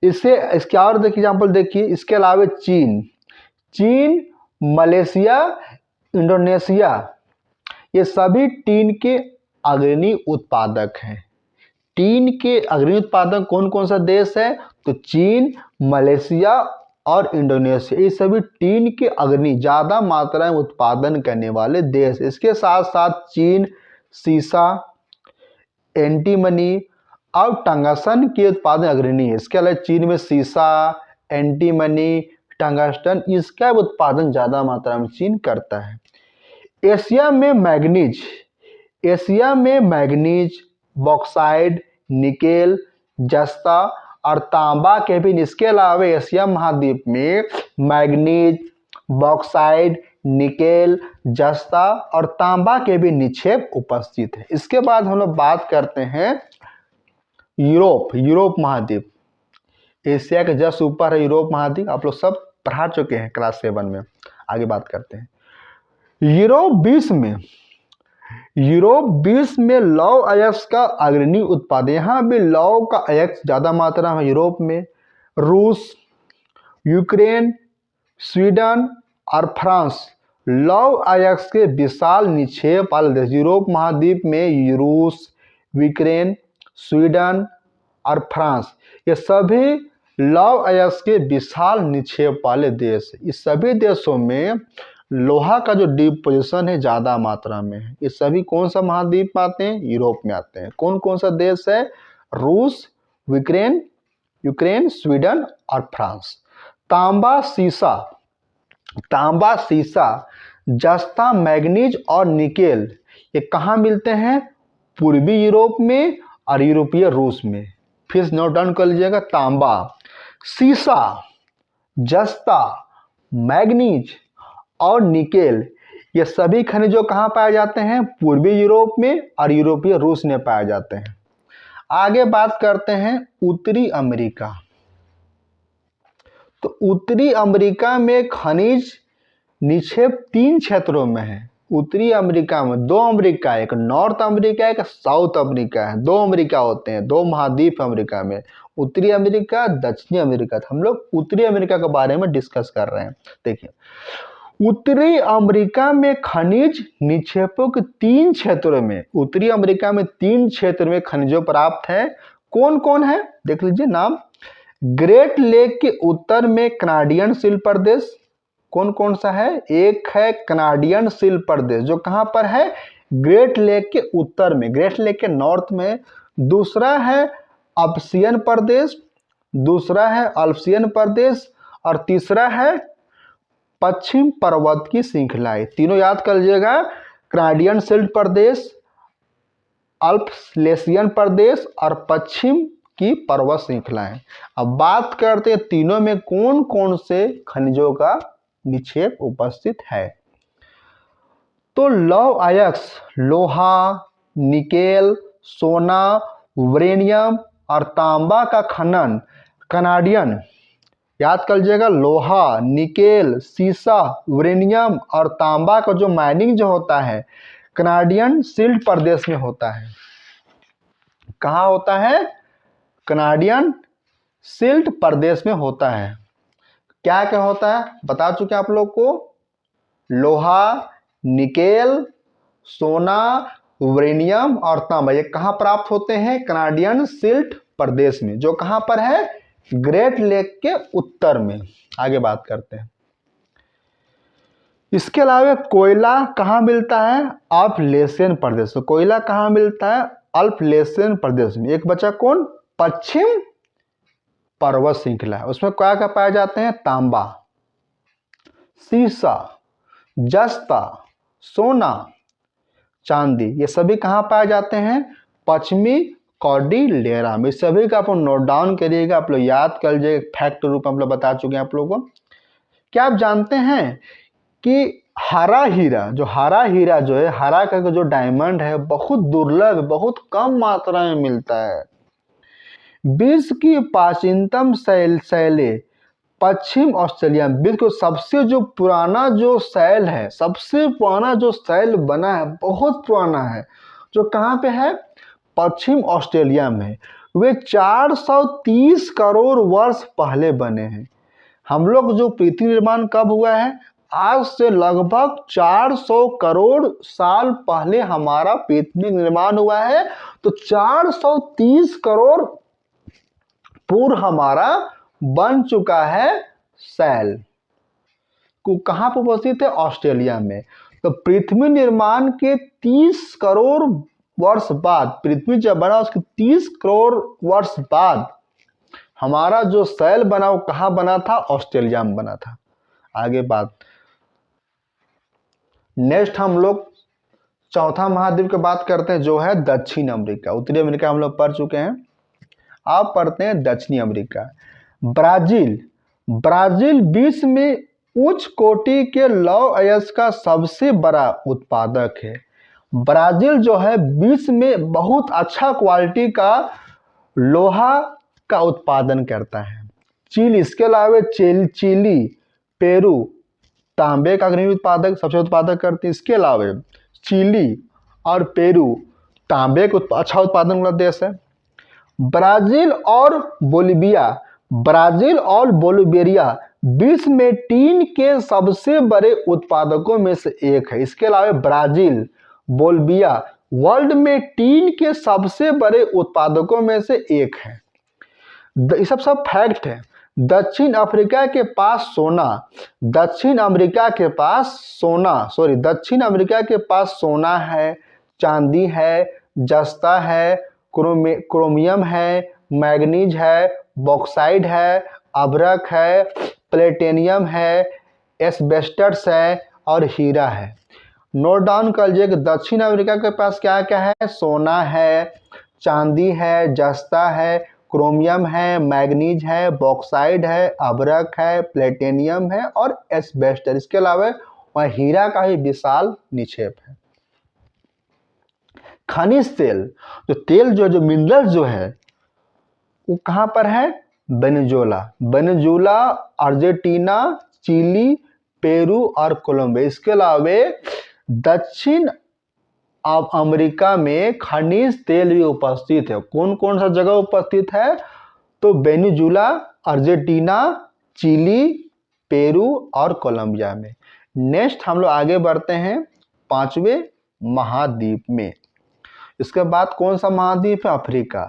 इसके और देखिए एग्जाम्पल देखिए। इसके अलावा चीन, मलेशिया, इंडोनेशिया, ये सभी टीन के अग्रणी उत्पादक हैं। टीन के अग्रणी उत्पादक कौन कौन सा देश है? तो चीन, मलेशिया और इंडोनेशिया, ये सभी टीन के अग्रणी ज्यादा मात्रा में उत्पादन करने वाले देश। इसके साथ साथ चीन सीसा, एंटीमनी और टंगस्टन के उत्पादन अग्रणी है। इसके अलावा चीन में सीसा, एंटीमनी, टंगस्टन, इसका उत्पादन ज्यादा मात्रा में चीन करता है। एशिया में मैग्नीज, बॉक्साइट, निकेल, जस्ता और तांबा के भी। इसके अलावा एशिया महाद्वीप में मैग्नीज, बॉक्साइट, निकेल, जस्ता और तांबा के भी निक्षेप उपस्थित है। इसके बाद हम लोग बात करते हैं यूरोप महाद्वीप। एशिया के जस्ट ऊपर है यूरोप महाद्वीप, आप लोग सब पढ़ा चुके हैं क्लास 7 में। आगे बात करते हैं यूरोप विश्व में लौह अयस्क का अग्रणी उत्पादन। यहाँ भी लौह का अयस्क ज्यादा मात्रा में यूरोप में। रूस, यूक्रेन, स्वीडन और फ्रांस लौह अयस्क के विशाल निक्षेप वाले देश। यूरोप महाद्वीप में रूस, यूक्रेन, स्वीडन और फ्रांस, ये सभी लौह अयस्क के विशाल निक्षेप वाले देश। इस सभी देशों में लोहा का जो डिपोजिशन है ज्यादा मात्रा में है। ये सभी कौन सा महाद्वीप में आते हैं? यूरोप में आते हैं। कौन कौन सा देश है? रूस, यूक्रेन, स्वीडन और फ्रांस। तांबा, सीसा, जस्ता, मैग्नीज और निकेल, ये कहाँ मिलते हैं? पूर्वी यूरोप में और यूरोपीय रूस में। फिर नोट डाउन कर लीजिएगा। तांबा, सीसा, जस्ता, मैग्नीज और निकेल, ये सभी खनिजों कहाँ पाए जाते हैं? पूर्वी यूरोप में और यूरोपीय रूस में पाए जाते हैं। आगे बात करते हैं उत्तरी अमेरिका। तो उत्तरी अमेरिका में खनिज निक्षेप 3 क्षेत्रों में है। उत्तरी अमेरिका में दो अमेरिका है, एक नॉर्थ अमेरिका एक साउथ अमेरिका है, दो अमेरिका होते हैं, दो महाद्वीप अमेरिका में, उत्तरी अमेरिका दक्षिणी अमेरिका। हम लोग उत्तरी अमेरिका के बारे में डिस्कस कर रहे हैं। देखिए, उत्तरी अमेरिका में खनिज निक्षेपों के 3 क्षेत्रों में, उत्तरी अमेरिका में 3 क्षेत्र में खनिजों प्राप्त है। कौन कौन है देख लीजिए नाम। ग्रेट लेक के उत्तर में कनाडियन शिल्प प्रदेश, कौन कौन सा है? एक है कनाडियन शिल्प प्रदेश जो कहां पर है? ग्रेट लेक के उत्तर में, ग्रेट लेक के नॉर्थ में। दूसरा है अल्प्सियन प्रदेश, दूसरा है अल्प्सियन प्रदेश, और तीसरा है पश्चिम पर्वत की श्रृंखलाएं। तीनों याद कर लीजिएगा, कनाडियन शिल्प प्रदेश, अल्पलेशियन प्रदेश और पश्चिम की पर्वत श्रृंखलाएं। अब बात करते हैं तीनों में कौन कौन से खनिजों का निक्षेप उपस्थित है। तो लौह अयस्क, लोहा, निकेल, सोना, यूरेनियम और तांबा का खनन कनाडियन, याद कर लीजिएगा, लोहा, निकेल, सीसा, यूरेनियम और तांबा का जो माइनिंग जो होता है कनाडियन शिल्प प्रदेश में होता है। कहाँ होता है? कनाडियन शिल्प प्रदेश में होता है। क्या क्या होता है बता चुके आप लोग को, लोहा, निकेल, सोना, यूरेनियम और तांबा, ये कहाँ प्राप्त होते हैं? कनाडियन शिल्प प्रदेश में, जो कहाँ पर है? ग्रेट लेक के उत्तर में। आगे बात करते हैं। इसके अलावा कोयला कहाँ मिलता है? अल्पलेशियन प्रदेश। तो कोयला कहाँ मिलता है? अल्पलेशियन प्रदेश में। एक बचा कौन? पश्चिम पर्वत श्रृंखला। उसमें क्या क्या पाए जाते हैं? तांबा, सीसा, जस्ता, सोना, चांदी, ये सभी कहाँ पाए जाते हैं? पश्चिमी कॉर्डिलेरा में। सभी का आप नोट डाउन करिएगा, आप लोग याद कर लीजिएगा, फैक्ट रूप हम लोग बता चुके हैं आप लोगों को। क्या आप जानते हैं कि हरा हीरा जो है, हरा का जो डायमंड है बहुत दुर्लभ, बहुत कम मात्रा में मिलता है। विश्व की प्राचीनतम शैलें पश्चिम ऑस्ट्रेलिया में, विश्व को सबसे जो पुराना जो शैल है, सबसे पुराना जो शैल बना है, बहुत पुराना है, जो कहाँ पे है? पश्चिम ऑस्ट्रेलिया में। वे 430 करोड़ वर्ष पहले बने हैं। हम लोग जो पृथ्वी निर्माण कब हुआ है? आज से लगभग 400 करोड़ साल पहले हमारा पृथ्वी निर्माण हुआ है। तो 430 करोड़ पूर्व हमारा बन चुका है शैल। कहाँ पर उपस्थित है? ऑस्ट्रेलिया में। तो पृथ्वी निर्माण के 30 करोड़ वर्ष बाद, पृथ्वी जब बना उसके 30 करोड़ वर्ष बाद हमारा जो शैल बना वो कहाँ बना था? ऑस्ट्रेलिया में बना था। आगे बात, नेक्स्ट हम लोग चौथा महाद्वीप की बात करते हैं जो है दक्षिण अमेरिका। उत्तरी अमेरिका हम लोग पढ़ चुके हैं, आप पढ़ते हैं दक्षिणी अमेरिका। ब्राजील, ब्राजील विश्व में उच्च कोटि के लौह अयस्क का सबसे बड़ा उत्पादक है। ब्राजील जो है विश्व में बहुत अच्छा क्वालिटी का लोहा का उत्पादन करता है। चिली, इसके अलावा चिली, पेरू तांबे का अग्रणी उत्पादक, सबसे उत्पादक करते हैं। इसके अलावा चिली और पेरू तांबे का अच्छा उत्पादन वाला देश है। ब्राजील और बोलिविया, ब्राजील और बोलिविया विश्व में टीन के सबसे बड़े उत्पादकों में से एक है। इसके अलावा ब्राजील, बोलिविया वर्ल्ड में टीन के सबसे बड़े उत्पादकों में से एक है। ये सब फैक्ट है। दक्षिण अफ्रीका के पास सोना, दक्षिण अमेरिका के पास सोना है, चांदी है, जस्ता है, क्रोमियम है, मैग्नीज है, बॉक्साइड है, अभ्रक है, प्लेटिनियम है, एस्बेस्टस है और हीरा है। नोट डाउन कर लीजिए कि दक्षिण अमेरिका के पास क्या क्या है? सोना है, चांदी है, जस्ता है, क्रोमियम है, मैग्नीज है, बॉक्साइड है, अभ्रक है, प्लेटिनियम है और एस्बेस्टस। इसके अलावा वह हीरा का ही विशाल निक्षेप है। खनिज तेल, जो मिनरल जो है वो कहाँ पर है? वेनेजुएला, अर्जेंटीना, चिली, पेरू और कोलंबिया। इसके अलावा दक्षिण अमेरिका में खनिज तेल भी उपस्थित है। कौन कौन सा जगह उपस्थित है? तो वेनेजुला, अर्जेंटीना, चिली, पेरू और कोलंबिया में। नेक्स्ट हम लोग आगे बढ़ते हैं 5वें महाद्वीप में। इसके बाद कौन सा महाद्वीप है? अफ्रीका।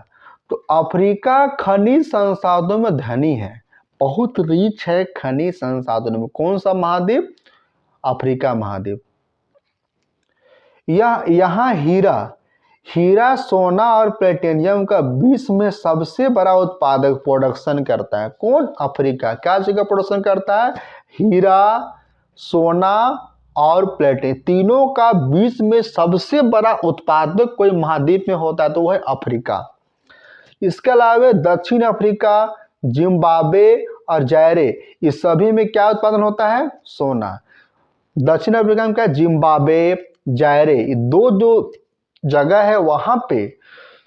तो अफ्रीका खनिज संसाधनों में धनी है, बहुत रिच है खनिज संसाधनों में। कौन सा महाद्वीप? अफ्रीका महाद्वीप। यहाँ हीरा, सोना और प्लेटिनियम का विश्व में सबसे बड़ा उत्पादक प्रोडक्शन करता है। कौन? अफ्रीका। क्या जगह प्रोडक्शन करता है? हीरा, सोना और प्लेटिनियम, तीनों का विश्व में सबसे बड़ा उत्पादक कोई महाद्वीप में होता है तो वह है अफ्रीका। इसके अलावा दक्षिण अफ्रीका, जिम्बाब्वे और जायरे, इस सभी में क्या उत्पादन होता है? सोना। दक्षिण अफ्रीका में क्या? जिम्बाब्वे, जायरे, ये दो जो जगह है वहां पे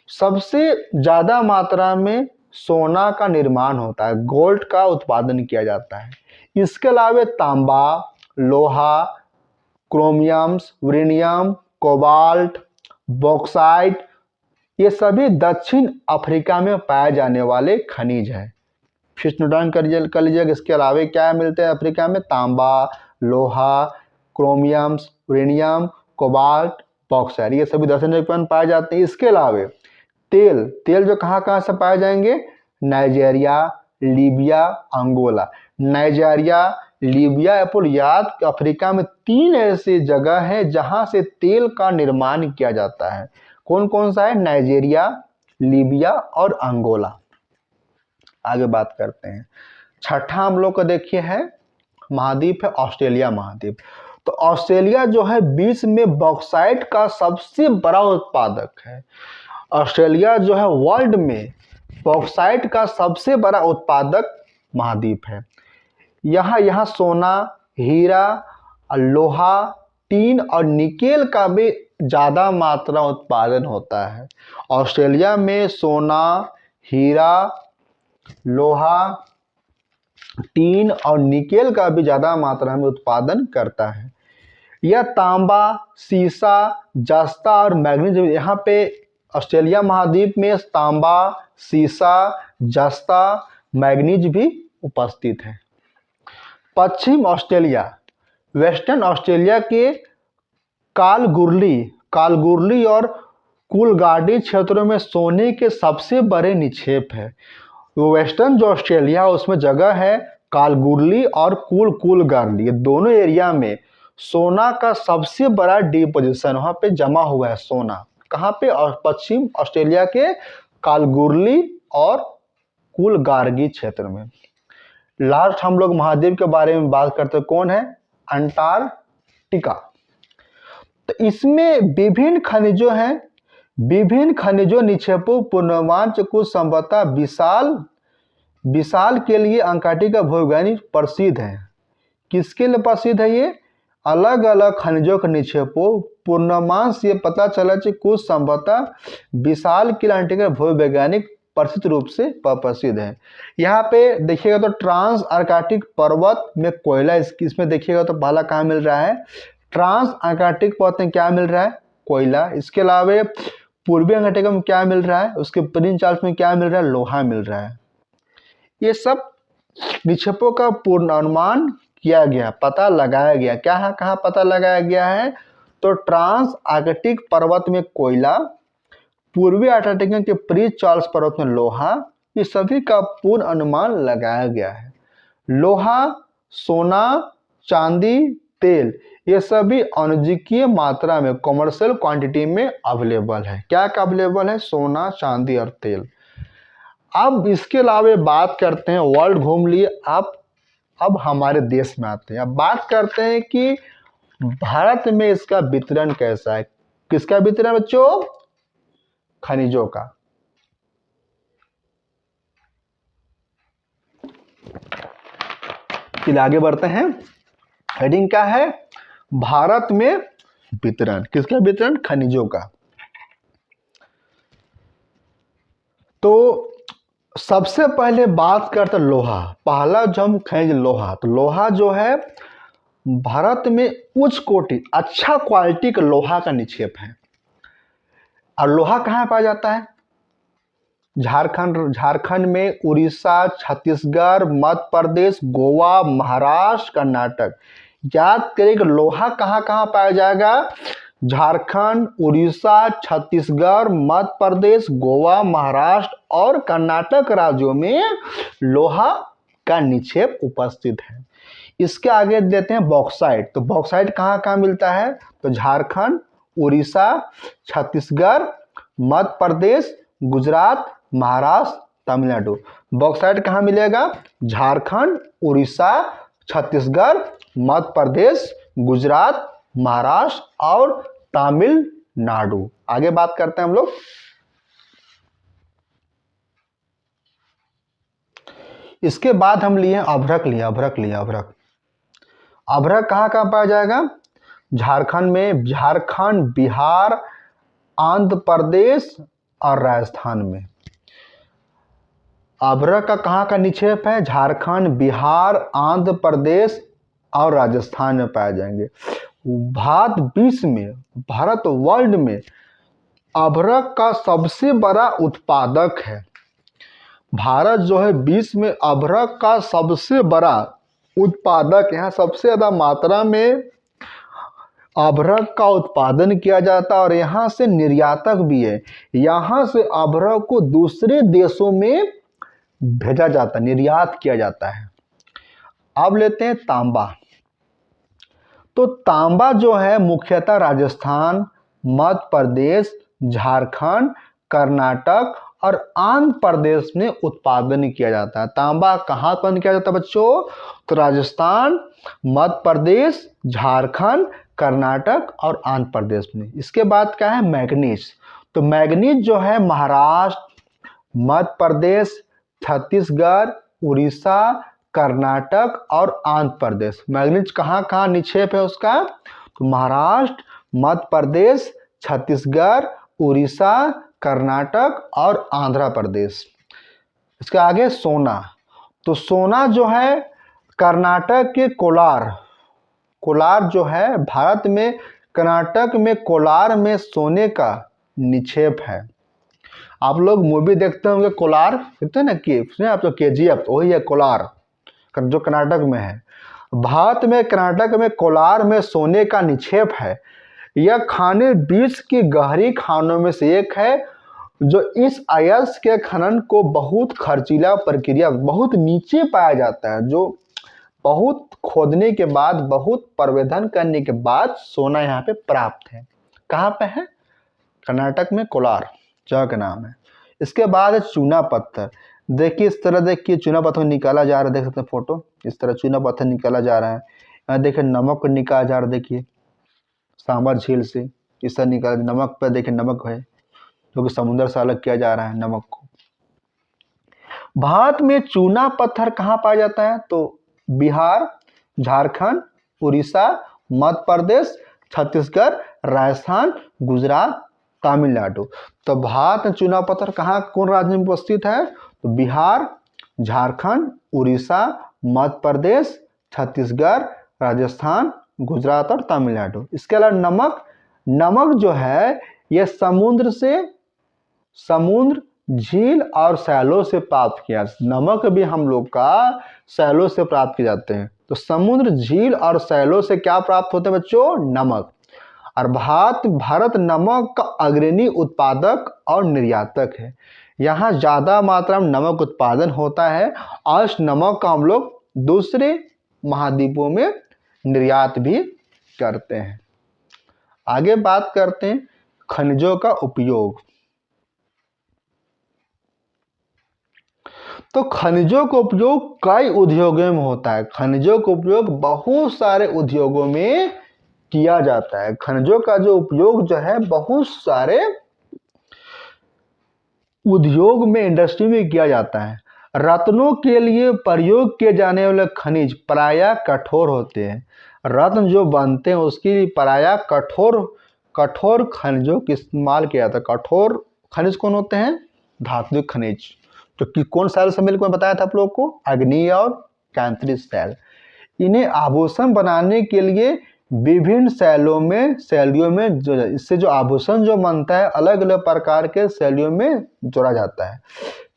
सबसे ज्यादा मात्रा में सोना का निर्माण होता है, गोल्ड का उत्पादन किया जाता है। इसके अलावा तांबा, लोहा, क्रोमियम, यूरेनियम, कोबाल्ट, बॉक्साइट, ये सभी दक्षिण अफ्रीका में पाए जाने वाले खनिज हैं। फिर नोट डाउन कर लीजिएगा। इसके अलावा क्या मिलते हैं अफ्रीका में? तांबा, लोहा, क्रोमियम, यूरेनियम, कोबाल्ट, बॉक्साइट, ये सभी दक्षिण अफ्रीका में पाए जाते हैं। इसके अलावा तेल जो कहाँ कहाँ से पाए जाएंगे? Nigeria, Libya, Angola. Nigeria, Libya याद अफ्रीका में 3 ऐसी जगह है जहां से तेल का निर्माण किया जाता है। कौन कौन सा है? नाइजीरिया, लीबिया और अंगोला। आगे बात करते हैं। छठा हम लोग को देखिए है महाद्वीप है ऑस्ट्रेलिया महाद्वीप। तो ऑस्ट्रेलिया जो है विश्व में बॉक्साइट का सबसे बड़ा उत्पादक है। ऑस्ट्रेलिया जो है वर्ल्ड में बॉक्साइट का सबसे बड़ा उत्पादक महाद्वीप है। यहाँ सोना, हीरा, लोहा, टीन और निकेल का भी ज़्यादा मात्रा उत्पादन होता है। ऑस्ट्रेलिया में सोना, हीरा, लोहा, टीन और निकेल का भी ज़्यादा मात्रा में उत्पादन करता है। यह तांबा, सीसा, जस्ता और मैग्नीज, यहाँ पे ऑस्ट्रेलिया महाद्वीप में तांबा, सीसा, जस्ता, मैग्नीज भी उपस्थित है। पश्चिम ऑस्ट्रेलिया, वेस्टर्न ऑस्ट्रेलिया के कालगुरली और कूलगार्डी क्षेत्रों में सोने के सबसे बड़े निक्षेप है। वेस्टर्न जो ऑस्ट्रेलिया उसमें जगह है कालगुरली और कूलगार्डी, ये दोनों एरिया में सोना का सबसे बड़ा डिपोजिशन वहां पे जमा हुआ है सोना। कहाँ पे? और पश्चिम ऑस्ट्रेलिया के कालगुरली और कूलगार्डी क्षेत्र में। लास्ट हम लोग महाद्वीप के बारे में बात करते हैं, कौन है? अंटार्कटिका। तो इसमें विभिन्न खनिजों निक्षेपों पूर्णवांच कुछ संभवतः विशाल के लिए अंटार्कटिका भूवैज्ञानिक प्रसिद्ध है। किसके लिए प्रसिद्ध है? ये अलग अलग खनिजों के निक्षेपों पूर्णमांश ये पता चला कि कुछ संभवतः विशाल के लिए अंटार्कटिका भूवैज्ञानिक प्रसिद्ध रूप से प्रसिद्ध है। यहाँ पे देखिएगा तो ट्रांस आर्कटिक पर्वत में कोयला, इसमें देखिएगा तो पहला कहाँ मिल रहा है? ट्रांस आर्कटिक पर्वत में क्या मिल रहा है? कोयला। इसके अलावा पूर्वी अंटार्कटिका में क्या मिल रहा है? उसके प्रिंस चार्ल्स में क्या मिल रहा है? लोहा मिल रहा है। ये सब निक्षेपों का पूर्वानुमान किया गया, पता लगाया गया। क्या है? कहाँ पता लगाया गया है? तो ट्रांस आर्कटिक पर्वत में कोयला, पूर्वी अंटार्कटिका के प्रिंस चार्ल्स पर्वत में लोहा, ये सभी का पूर्ण अनुमान लगाया गया है। लोहा, सोना, चांदी, तेल, ये सभी अनुजीकीय मात्रा में कमर्शियल क्वांटिटी में अवेलेबल है। क्या अवेलेबल है? सोना, चांदी और तेल। अब इसके अलावा बात करते हैं, वर्ल्ड घूम लिए, अब हमारे देश में आते हैं। अब बात करते हैं कि भारत में इसका वितरण कैसा है। किसका वितरण बच्चों? खनिजों का। फिर आगे बढ़ते हैं। हेडिंग क्या है? भारत में वितरण। किसका वितरण? खनिजों का। तो सबसे पहले बात करते लोहा। पहला जो हम खनिज लोहा, तो लोहा जो है भारत में उच्च कोटि अच्छा क्वालिटी का लोहा का निक्षेप है। और लोहा कहाँ पाया जाता है? झारखंड में, उड़ीसा, छत्तीसगढ़, मध्य प्रदेश, गोवा, महाराष्ट्र, कर्नाटक। याद करें कि लोहा कहाँ कहाँ पाया जाएगा? झारखंड, उड़ीसा, छत्तीसगढ़, मध्य प्रदेश, गोवा, महाराष्ट्र और कर्नाटक राज्यों में लोहा का निक्षेप उपस्थित है। इसके आगे देते हैं बॉक्साइट। तो बॉक्साइट कहाँ कहाँ मिलता है? तो झारखंड, उड़ीसा, छत्तीसगढ़, मध्य प्रदेश, गुजरात, महाराष्ट्र, तमिलनाडु। बॉक्साइट कहाँ मिलेगा? झारखंड, उड़ीसा, छत्तीसगढ़, मध्य प्रदेश, गुजरात, महाराष्ट्र और तमिलनाडु। आगे बात करते हैं हम लोग। इसके बाद हम लिए अभ्रक। अभ्रक कहाँ कहाँ पाया जाएगा? झारखंड में, झारखंड, बिहार, आंध्र प्रदेश और राजस्थान में। अभ्रक का कहाँ का निक्षेप है? झारखंड, बिहार, आंध्र प्रदेश और राजस्थान में पाए जाएंगे। भारत वर्ल्ड में अभ्रक का सबसे बड़ा उत्पादक है। भारत जो है विश्व में अभ्रक का सबसे बड़ा उत्पादक। यहाँ सबसे ज़्यादा मात्रा में अभ्रक का उत्पादन किया जाता है और यहाँ से निर्यातक भी है। यहाँ से अभ्रक को दूसरे देशों में भेजा जाता है, निर्यात किया जाता है। अब लेते हैं तांबा। तो तांबा जो है मुख्यतः राजस्थान, मध्य प्रदेश, झारखंड, कर्नाटक और आंध्र प्रदेश में उत्पादन किया जाता है। तांबा कहाँ उत्पादन किया जाता है बच्चों? तो राजस्थान, मध्य प्रदेश, झारखंड, कर्नाटक और आंध्र प्रदेश में। इसके बाद क्या है? मैग्नीज। तो मैग्नीज जो है महाराष्ट्र, मध्य प्रदेश, छत्तीसगढ़, उड़ीसा, कर्नाटक और आंध्र प्रदेश। मैग्नीज कहाँ कहाँ निक्षेप है उसका? तो महाराष्ट्र, मध्य प्रदेश, छत्तीसगढ़, उड़ीसा, कर्नाटक और आंध्र प्रदेश। इसके आगे सोना। तो सोना जो है कर्नाटक के कोलार जो है भारत में, कर्नाटक में कोलार में सोने का निक्षेप है। आप लोग मूवी देखते होंगे कोलार, कहते हैं ना कि सुने आप तो KGF, वही है कोलार जो कर्नाटक में है। भारत में कर्नाटक में कोलार में सोने का निक्षेप है। यह खाने विश्व की गहरी खानों में से एक है जो इस अयस्क के खनन को बहुत खर्चीला प्रक्रिया, बहुत नीचे पाया जाता है, जो बहुत खोदने के बाद, बहुत प्रवेदन करने के बाद सोना यहाँ पे प्राप्त है। कहाँ पे है? कर्नाटक में कोलार जगह का नाम है। इसके बाद है चूना पत्थर। देखिए इस तरह, देखिए चूना पत्थर निकाला जा रहा है, देख सकते हैं फोटो। इस तरह चूना पत्थर निकाला जा रहा है। यहाँ देखिए नमक निकाला जा रहा है, देखिए सांबर झील से इस तरह निकाला। नमक पर देखिए नमक है जो कि समुद्र से अलग किया जा रहा है नमक को। भारत में चूना पत्थर कहाँ पाया जाता है? तो बिहार, झारखंड, उड़ीसा, मध्य प्रदेश, छत्तीसगढ़, राजस्थान, गुजरात, तमिलनाडु। तो भारत में चूना पत्थर कहाँ, कौन राज्य में उपस्थित है? तो बिहार, झारखंड, उड़ीसा, मध्य प्रदेश, छत्तीसगढ़, राजस्थान, गुजरात और तमिलनाडु। इसके अलावा नमक जो है यह समुद्र, झील और सैलों से प्राप्त किया। नमक भी हम लोग का सैलों से प्राप्त किए जाते हैं। तो समुद्र, झील और सैलों से क्या प्राप्त होते हैं बच्चों? नमक। और भारत नमक का अग्रणी उत्पादक और निर्यातक है। यहाँ ज़्यादा मात्रा में नमक उत्पादन होता है और इस नमक का हम लोग दूसरे महाद्वीपों में निर्यात भी करते हैं। आगे बात करते हैं खनिजों का उपयोग। तो खनिजों का उपयोग कई उद्योगों में होता है। खनिजों का उपयोग बहुत सारे उद्योगों में किया जाता है। खनिजों का जो उपयोग जो है बहुत सारे उद्योग में, इंडस्ट्री में किया जाता है। रत्नों के लिए प्रयोग किए जाने वाले खनिज प्रायः कठोर होते हैं। रत्न जो बनते हैं उसके लिए प्रायः कठोर खनिजों का इस्तेमाल किया जाता है। कठोर खनिज कौन होते हैं? धात्विक खनिज। तो कि कौन सेल से मिलकर बताया था आप लोग को? अग्नि और कैंथरी सेल। इन्हें आभूषण बनाने के लिए विभिन्न शैलियों में जो इससे जो आभूषण जो बनता है अलग अलग प्रकार के शैलियों में जोड़ा जाता है।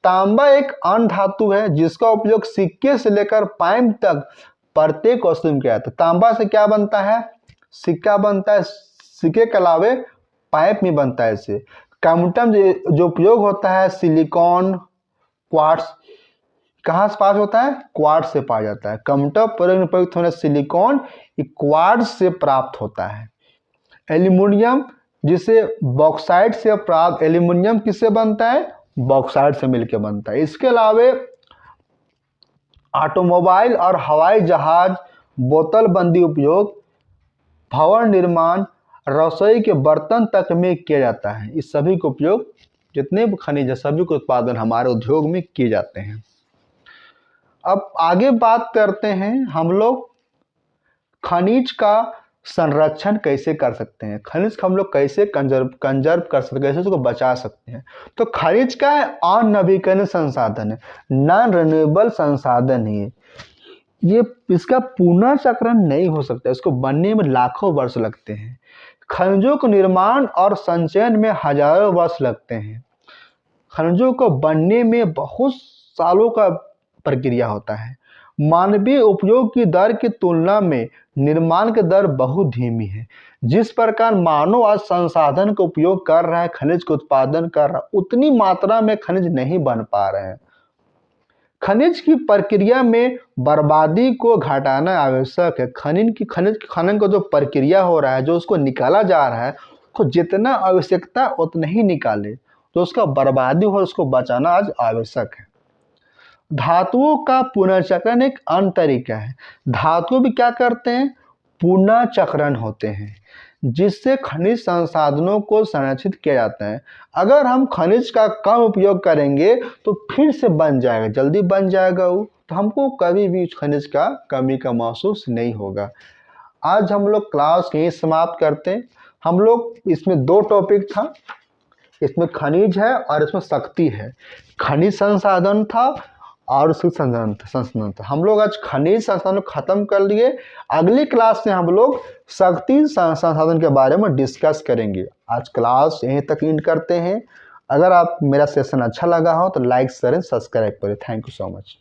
तांबा एक अन्य धातु है जिसका उपयोग सिक्के से लेकर पाइप तक प्रत्येक वस्तु में किया जाता है। तांबा से क्या बनता है? सिक्का बनता है, सिक्के के अलावे पाइप में बनता है। इससे कमटम जो उपयोग होता है सिलिकॉन क्वार्ट्स, कहाँ से पास होता है? क्वार्ट्स से पाया जाता है। कमटम प्रयुक्त होने सिलिकॉन क्वार्ट्स से प्राप्त होता है। एल्यूमिनियम जिसे बॉक्साइट से प्राप्त, एल्यूमिनियम किससे बनता है? बॉक्साइट से मिलकर बनता है। इसके अलावे ऑटोमोबाइल और हवाई जहाज, बोतल बंदी उपयोग, भवन निर्माण, रसोई के बर्तन तक में किया जाता है। इस सभी का उपयोग, जितने भी खनिज सभी के उत्पादन हमारे उद्योग में किए जाते हैं। अब आगे बात करते हैं हम लोग खनिज का संरक्षण कैसे कर सकते हैं, खनिज का हम लोग कैसे कंजर्व कर सकते हैं, कैसे उसको बचा सकते हैं। तो खनिज का अनवीकरणीय संसाधन है, नॉन रिन्यूएबल संसाधन है ये, इसका पुनर्चक्रण नहीं हो सकता, इसको बनने में लाखों वर्ष लगते हैं। खनिजों को निर्माण और संचयन में हजारों वर्ष लगते हैं। खनिजों को बनने में बहुत सालों का प्रक्रिया होता है। मानवीय उपयोग की दर की तुलना में निर्माण की दर बहुत धीमी है। जिस प्रकार मानव आज संसाधन का उपयोग कर रहा है, खनिज का उत्पादन कर रहा है, उतनी मात्रा में खनिज नहीं बन पा रहे हैं। खनिज की प्रक्रिया में बर्बादी को घटाना आवश्यक है। खनिज खनन का जो प्रक्रिया हो रहा है, जो उसको निकाला जा रहा है, उसको जितना आवश्यकता उतना ही निकाले, तो उसका बर्बादी हो उसको बचाना आज आवश्यक है। धातुओं का पुनर्चक्रण एक अन्य तरीका है। धातु भी क्या करते हैं? पुनर्चक्रण होते हैं, जिससे खनिज संसाधनों को संरक्षित किया जाता है। अगर हम खनिज का कम उपयोग करेंगे तो फिर से बन जाएगा, जल्दी बन जाएगा वो, तो हमको कभी भी खनिज का कमी का महसूस नहीं होगा। आज हम लोग क्लास यहीं समाप्त करते हैं। हम लोग इसमें 2 टॉपिक था, इसमें खनिज है और इसमें शक्ति है। खनिज संसाधन था और उसकी संसाधन था। हम लोग आज खनिज संसाधन खत्म कर लिए। अगली क्लास में हम लोग शक्ति संसाधन के बारे में डिस्कस करेंगे। आज क्लास यहीं तक एंड करते हैं। अगर आप मेरा सेशन अच्छा लगा हो तो लाइक करें, सब्सक्राइब करें। Thank you so much.